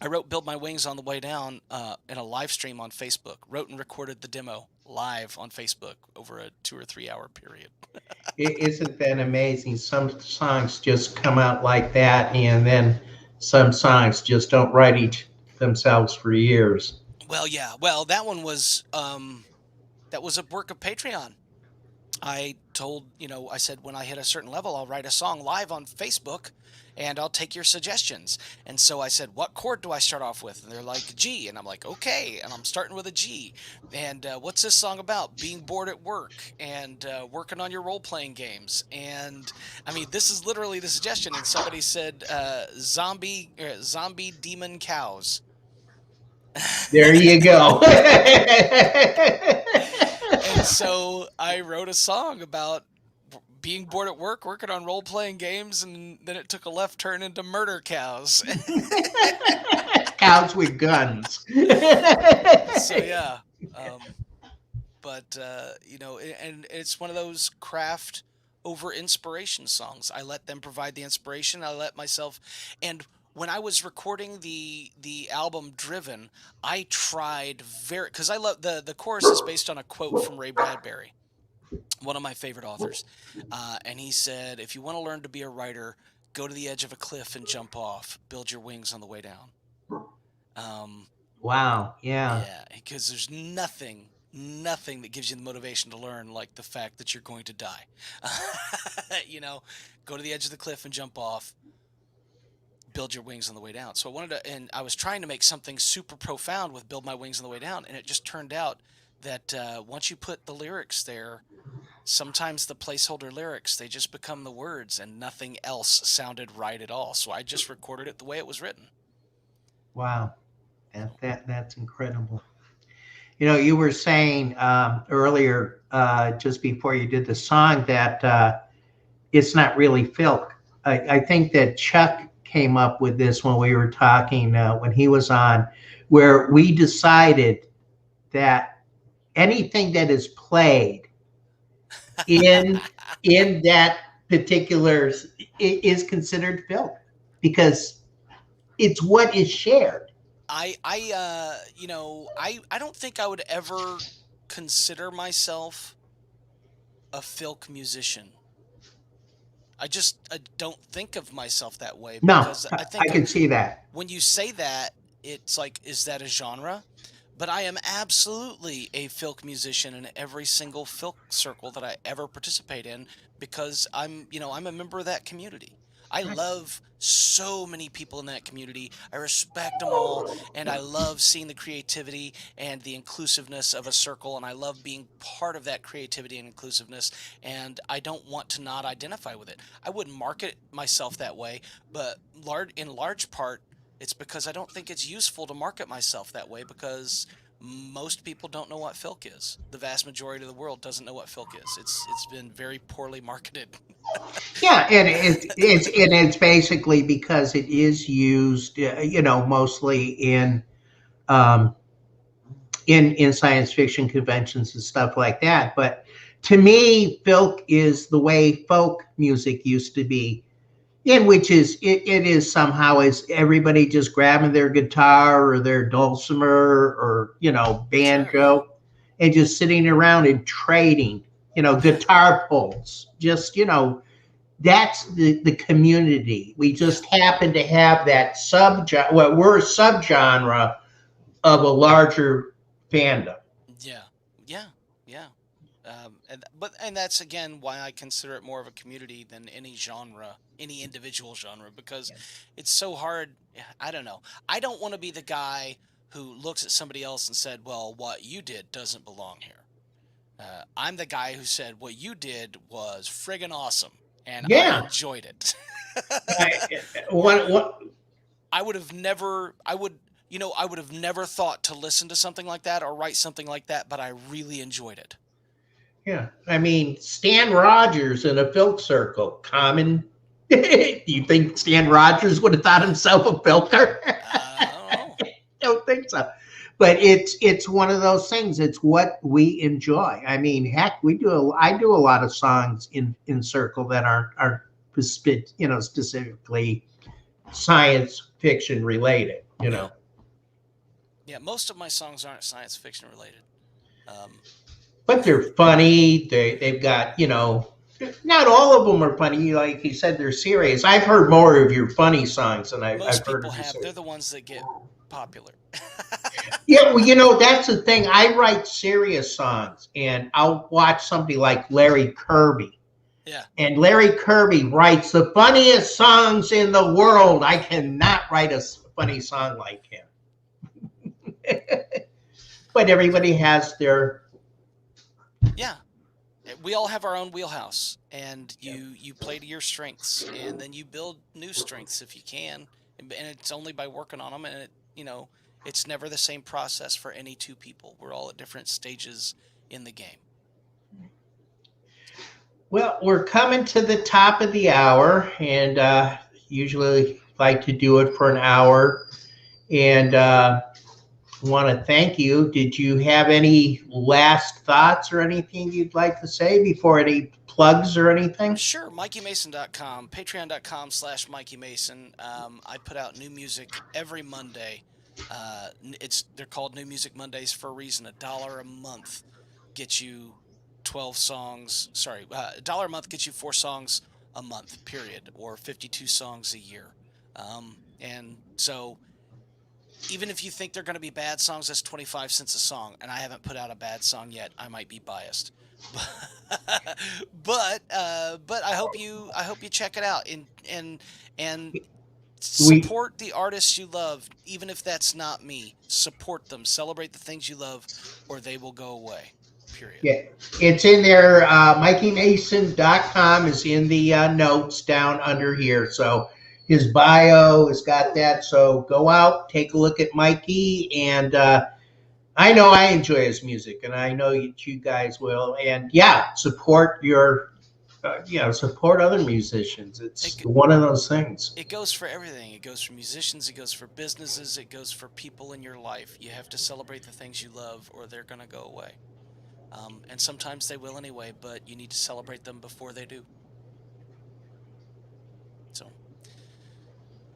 I wrote Build My Wings on the way down in a live stream on Facebook. Wrote and recorded the demo live on Facebook over a 2 or 3 hour period. Isn't that amazing? Some songs just come out like that, and then some songs just don't write themselves for years. Well, yeah. Well, that one was that was a work of Patreon. I said when I hit a certain level, I'll write a song live on Facebook, and I'll take your suggestions. And so I said, "What chord do I start off with?" And they're like, "G." And I'm like, "Okay." And I'm starting with a G. And what's this song about? Being bored at work and working on your role-playing games. And I mean, this is literally the suggestion. And somebody said, zombie demon cows. There you go. And so I wrote a song about being bored at work, working on role-playing games, and then it took a left turn into murder cows. Cows with guns. So yeah, but and it's one of those craft over inspiration songs. I let them provide the inspiration. I let myself, and when I was recording the album Driven, I tried because I love the chorus is based on a quote from Ray Bradbury, one of my favorite authors, and he said, "If you want to learn to be a writer, go to the edge of a cliff and jump off. Build your wings on the way down." Wow. Yeah. Yeah, because there's nothing that gives you the motivation to learn like the fact that you're going to die. Go to the edge of the cliff and jump off. Build Your Wings on the Way Down. So I wanted to, and I was trying to make something super profound with Build My Wings on the Way Down, and it just turned out that once you put the lyrics there, sometimes the placeholder lyrics, they just become the words and nothing else sounded right at all. So I just recorded it the way it was written. Wow, that's incredible. You were saying earlier, just before you did the song, that it's not really Filk. I think that Chuck came up with this when we were talking when he was on, where we decided that anything that is played in in that particular is considered Filk because it's what is shared. I don't think I would ever consider myself a Filk musician. I don't think of myself that way No, because I I think can see that. when you say that, it's like, is that a genre? But I am absolutely a Filk musician in every single Filk circle that I ever participate in because I'm a member of that community. I love so many people in that community. I respect them all, and I love seeing the creativity and the inclusiveness of a circle, and I love being part of that creativity and inclusiveness, and I don't want to not identify with it. I wouldn't market myself that way, but in large part, it's because I don't think it's useful to market myself that way because most people don't know what Filk is. The vast majority of the world doesn't know what Filk is. It's been very poorly marketed. Yeah, and it's basically because it is used, mostly um, in science fiction conventions and stuff like that. But to me, Filk is the way folk music used to be, in which it is somehow is everybody just grabbing their guitar or their dulcimer or Sure, yeah. banjo and just sitting around and trading, Yeah. guitar pulls, just that's the community. We Yeah. just happen to have that we're a subgenre of a larger fandom. Yeah. Yeah. Yeah. And that's again why I consider it more of a community than any genre, any individual genre, because it's so hard. I don't know. I don't want to be the guy who looks at somebody else and said, "Well, what you did doesn't belong here." I'm the guy who said, "What you did was friggin' awesome, and I Yeah. enjoyed it." I, Or what I would have never, I would have never thought to listen to something like that or write something like that, but I really enjoyed it. Yeah, I mean Stan Rogers in a Filk circle. Common. Do you think Stan Rogers would have thought himself a filter? I don't know. Don't think so. But it's one of those things. It's what we enjoy. I mean, heck, I do a lot of songs in circle that aren't specifically science fiction related. Yeah. Yeah, most of my songs aren't science fiction related. Um, But they're funny. They've got not all of them are funny. Like you said, they're serious. I've heard more of your funny songs than I've Most heard people of your have. They're serious. the ones that get popular. Yeah, well, that's the thing. I write serious songs, and I'll watch somebody like Larry Kirby, Yeah. and Larry Kirby writes the funniest songs in the world. I cannot write a funny song like him. But everybody has their. Yeah. We all have our own wheelhouse, and you play to your strengths, and then you build new strengths if you can, and it's only by working on them. And it's never the same process for any two people. We're all at different stages in the game. Well, we're coming to the top of the hour, and usually like to do it for an hour. And want to thank you. Did you have any last thoughts or anything you'd like to say before any plugs or anything? Sure, MikeyMason.com, Patreon.com/Mikey Mason. I put out new music every Monday. They're called New Music Mondays for a reason. $1 a month gets you 12 songs. Sorry, $1 a month gets you 4 songs a month. Period, or 52 songs a year. And so even if you think they're going to be bad songs, that's 25 cents a song, and I haven't put out a bad song yet. I might be biased, but I hope you check it out, and support the artists you love, even if that's not me. Support them. Celebrate the things you love, or they will go away. Period. Yeah, it's in there. MikeyMason.com is in the notes down under here. So his bio has got that. So go out, take a look at Mikey, and I know I enjoy his music, and I know you guys will. And yeah, support your. Support other musicians. It's one of those things. It goes for everything. It goes for musicians. It goes for businesses. It goes for people in your life. You have to celebrate the things you love, or they're going to go away. And sometimes they will anyway, but you need to celebrate them before they do. So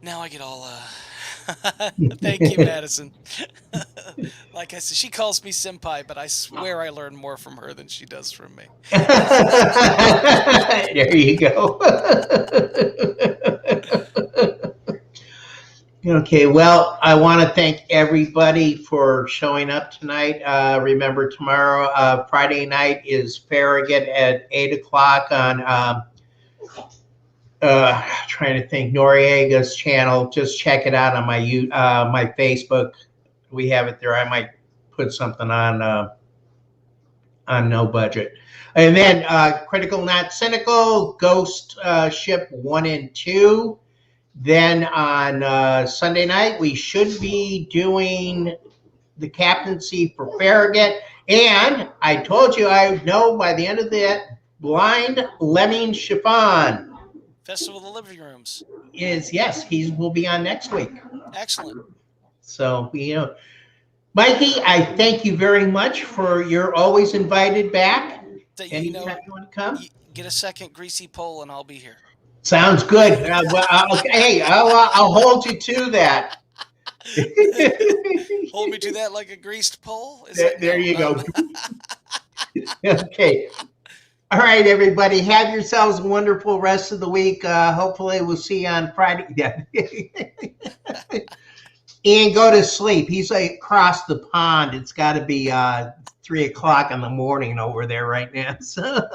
now I get all thank you, Madison. Like I said, she calls me senpai, but I swear I learn more from her than she does from me. There you go. Okay, well, I want to thank everybody for showing up tonight. Remember, tomorrow, Friday night, is Farragut at 8 o'clock on, trying to think, Noriega's channel. Just check it out on my Facebook. We have it there. I might put something on No Budget. And then Critical Not Cynical, Ghost Ship 1 and 2. Then on Sunday night, we should be doing the captaincy for Farragut. And I told you I know by the end of that, Blind Lemming Chiffon. Festival of the Living Rooms. Yes, he will be on next week. Excellent. So, Mikey, I thank you very much for you're always invited back. Anytime you want to come. Get a second greasy pole and I'll be here. Sounds good. Hey, I'll hold you to that. Hold me to that like a greased pole? There you go. Okay. All right, everybody. Have yourselves a wonderful rest of the week. Hopefully we'll see you on Friday. Yeah. And go to sleep. He's across the pond. It's got to be 3 o'clock in the morning over there right now. So.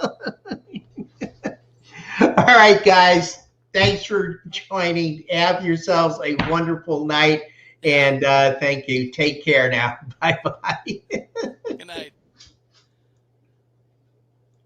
All right, guys. Thanks for joining. Have yourselves a wonderful night. And thank you. Take care now. Bye-bye. Good night.